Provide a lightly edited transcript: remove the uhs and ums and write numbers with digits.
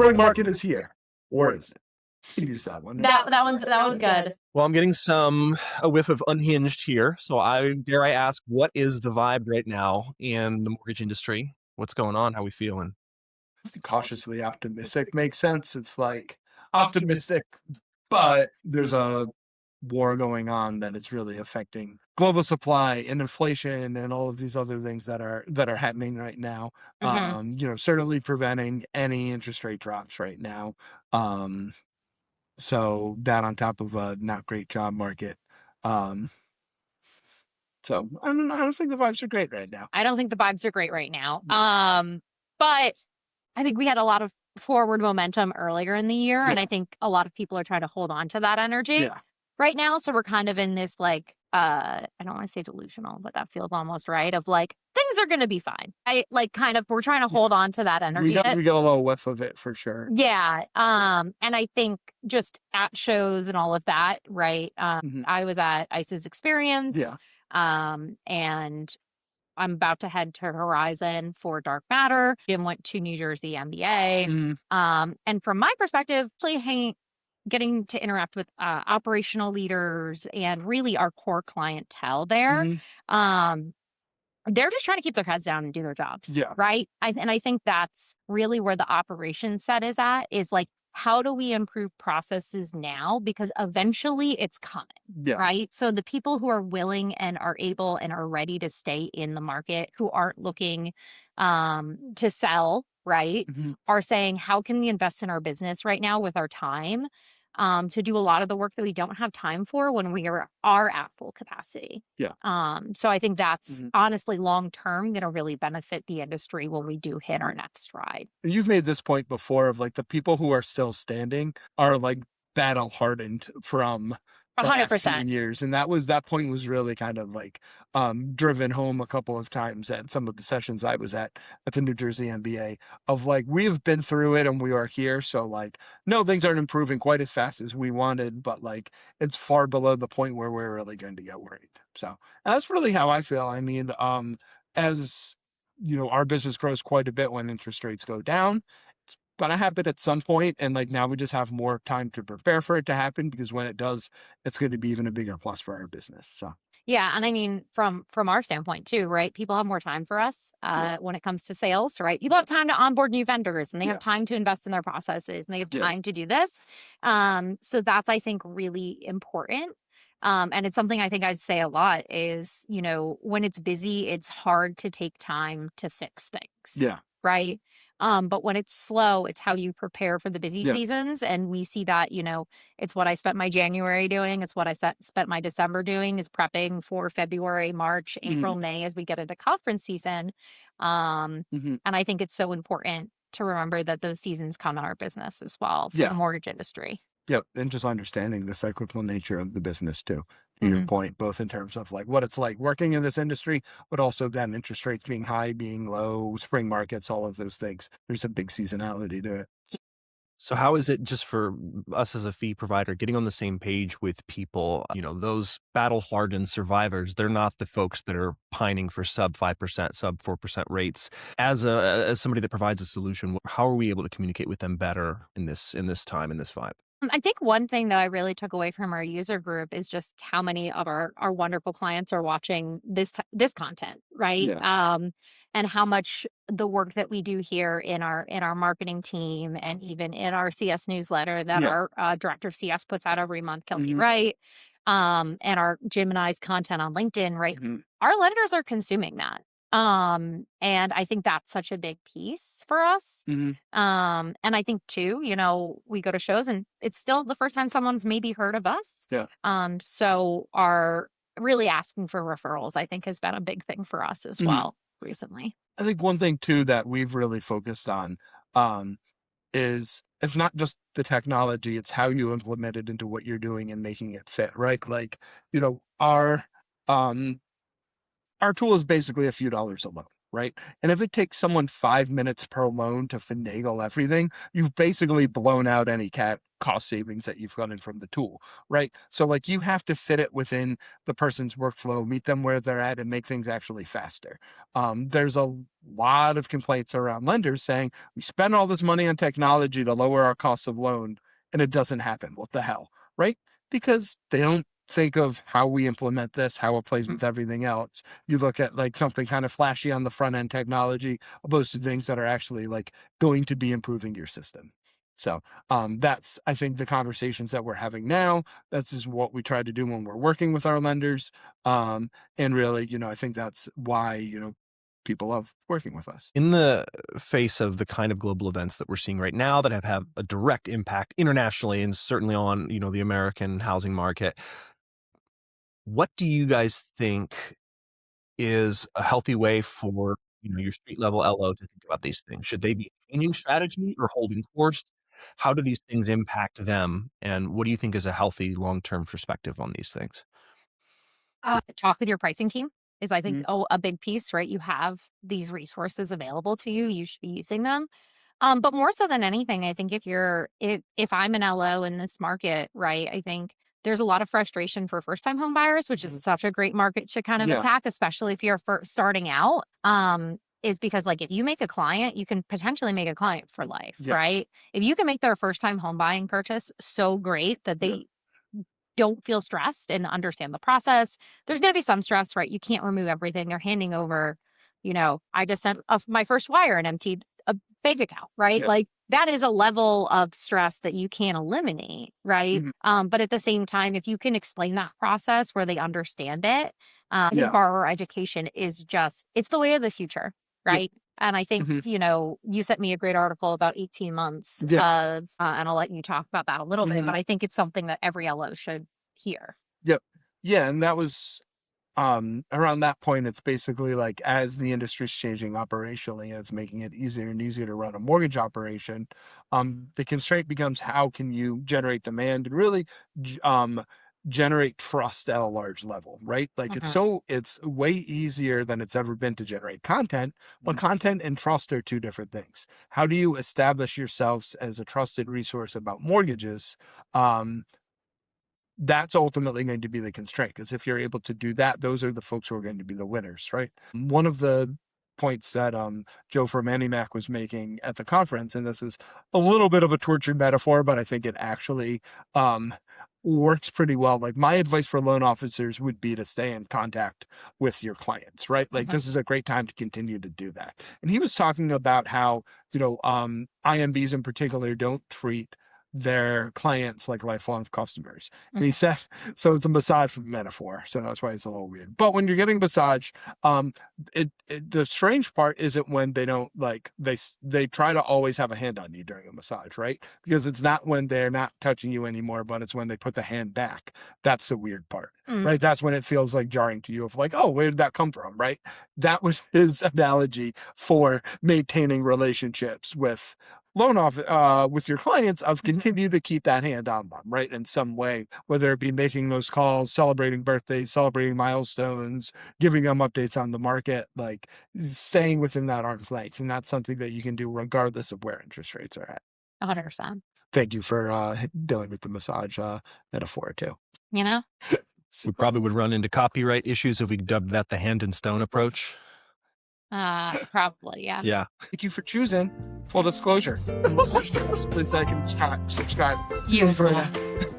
spring market is here, or is it? You use that one. That one's good. Well, I'm getting a whiff of unhinged here. So dare I ask, what is the vibe right now in the mortgage industry? What's going on? How we feeling? Cautiously optimistic makes sense. It's like optimistic, but there's a war going on that is really affecting global supply and inflation and all of these other things that are happening right now. Certainly preventing any interest rate drops right now. So that on top of a not great job market. So I don't think the vibes are great right now. I don't think the vibes are great right now. But I think we had a lot of forward momentum earlier in the year, and I think a lot of people are trying to hold on to that energy right now. So we're kind of in this like, I don't want to say delusional, but that feels almost right, of like, things are going to be fine. We're trying to hold on to that energy. We got a little whiff of it for sure. Yeah. And I think just at shows and all of that, right? I was at ICE's Experience. Yeah. And I'm about to head to Horizon for Dark Matter. Jim went to New Jersey MBA. And from my perspective, actually getting to interact with operational leaders and really our core clientele there. They're just trying to keep their heads down and do their jobs. Yeah. Right. And I think that's really where the operations set is at, is like, how do we improve processes now? Because eventually it's coming, right? So the people who are willing and are able and are ready to stay in the market, who aren't looking to sell, right, are saying, how can we invest in our business right now with our time to do a lot of the work that we don't have time for when we are at full capacity? Yeah. So I think that's honestly long-term going to really benefit the industry when we do hit our next ride. You've made this point before of like the people who are still standing are like battle-hardened from the 100%. last few years. And that point was really kind of like driven home a couple of times at some of the sessions I was at the New Jersey MBA, of like, we've been through it and we are here. So like, no, things aren't improving quite as fast as we wanted, but like it's far below the point where we're really going to get worried. So that's really how I feel. I mean, as you know, our business grows quite a bit when interest rates go down. It's gonna happen at some point, and like now we just have more time to prepare for it to happen, because when it does, it's going to be even a bigger plus for our business. So yeah, and I mean, from our standpoint too, right? People have more time for us when it comes to sales, right? People have time to onboard new vendors, and they have time to invest in their processes, and they have time to do this. So that's, I think, really important. And it's something I think I'd say a lot is, you know, when it's busy, it's hard to take time to fix things. Yeah. Right. But when it's slow, it's how you prepare for the busy seasons. And we see that, you know, it's what I spent my January doing. It's what I spent my December doing, is prepping for February, March, April, May, as we get into conference season. And I think it's so important to remember that those seasons come in our business as well for the mortgage industry. Yep. And just understanding the cyclical nature of the business too, to your point, both in terms of like what it's like working in this industry, but also then interest rates being high, being low, spring markets, all of those things. There's a big seasonality to it. So how is it, just for us as a fee provider, getting on the same page with people, you know, those battle-hardened survivors? They're not the folks that are pining for sub 5%, sub 4% rates. As somebody that provides a solution, how are we able to communicate with them better in this time, in this vibe? I think one thing that I really took away from our user group is just how many of our wonderful clients are watching this content, right? And how much the work that we do here in our marketing team, and even in our CS newsletter that our director of CS puts out every month, Kelsey Wright, and our Jim and I's content on LinkedIn, right? Our lenders are consuming that. And I think that's such a big piece for us. And I think too, you know, we go to shows and it's still the first time someone's maybe heard of us. So our really asking for referrals, I think, has been a big thing for us as well recently. I think one thing too that we've really focused on is it's not just the technology, it's how you implement it into what you're doing and making it fit, right? Like, you know, our tool is basically a few dollars a loan, right? And if it takes someone 5 minutes per loan to finagle everything, you've basically blown out any cost savings that you've gotten from the tool, right? So like you have to fit it within the person's workflow, meet them where they're at, and make things actually faster. There's a lot of complaints around lenders saying we spend all this money on technology to lower our cost of loan, and it doesn't happen. What the hell, right? Because they don't think of how we implement this, how it plays with everything else. You look at like something kind of flashy on the front end technology, opposed to things that are actually like going to be improving your system. So that's, I think, the conversations that we're having now. That's just what we try to do when we're working with our lenders. And really, I think that's why, people love working with us. In the face of the kind of global events that we're seeing right now that have a direct impact internationally and certainly on, the American housing market, what do you guys think is a healthy way for, your street level LO to think about these things? Should they be changing strategy or holding course? How do these things impact them? And what do you think is a healthy long-term perspective on these things? Talk with your pricing team is, I think, Mhm. a big piece, right? You have these resources available to you. You should be using them. But more so than anything, I think if I'm an LO in this market, right, I think there's a lot of frustration for first time home buyers, which is Mhm. such a great market to kind of Yeah. attack, especially if you're first starting out. Is because like if you make a client, you can potentially make a client for life, Yeah. right? If you can make their first time home buying purchase so great that Yeah. they don't feel stressed and understand the process. There's going to be some stress, right? You can't remove everything. They're handing over, I just sent my first wire and emptied a bank account, right? Yeah. Like that is a level of stress that you can't eliminate, right? Mhm. But at the same time, if you can explain that process where they understand it, I think Yeah. borrower education is it's the way of the future, Yep. right? And I think, Mhm. you sent me a great article about 18 months Yeah. and I'll let you talk about that a little bit, Mhm. but I think it's something that every LO should hear. Yep. Yeah, and that was around that point, it's basically like as the industry's changing operationally, it's making it easier and easier to run a mortgage operation. The constraint becomes how can you generate demand and really generate trust at a large level, right? Like Mhm. it's way easier than it's ever been to generate content, but content and trust are two different things. How do you establish yourselves as a trusted resource about mortgages? Um, that's ultimately going to be the constraint, because if you're able to do that, those are the folks who are going to be the winners, right? One of the points that Joe from AnnieMac was making at the conference, and this is a little bit of a tortured metaphor, but I think it actually um, works pretty well. Like my advice for loan officers would be to stay in contact with your clients, right? Like Mhm. this is a great time to continue to do that. And he was talking about how IMBs in particular don't treat their clients like lifelong customers. And he Mhm. said, so it's a massage metaphor. So that's why it's a little weird. But when you're getting massage, the strange part isn't when they don't like, they try to always have a hand on you during a massage, right? Because it's not when they're not touching you anymore, but it's when they put the hand back. That's the weird part, Mm. right? That's when it feels like jarring to you of like, oh, where did that come from, right? That was his analogy for maintaining relationships with your clients, of Mhm. continue to keep that hand on them, right? In some way, whether it be making those calls, celebrating birthdays, celebrating milestones, giving them updates on the market, like staying within that arm's length. And that's something that you can do regardless of where interest rates are at. 100%. Thank you for dealing with the massage metaphor too. You know? We probably would run into copyright issues if we dubbed that the hand and stone approach. Probably, yeah. Yeah. Thank you for choosing full disclosure. And please like and subscribe. You For as well. that.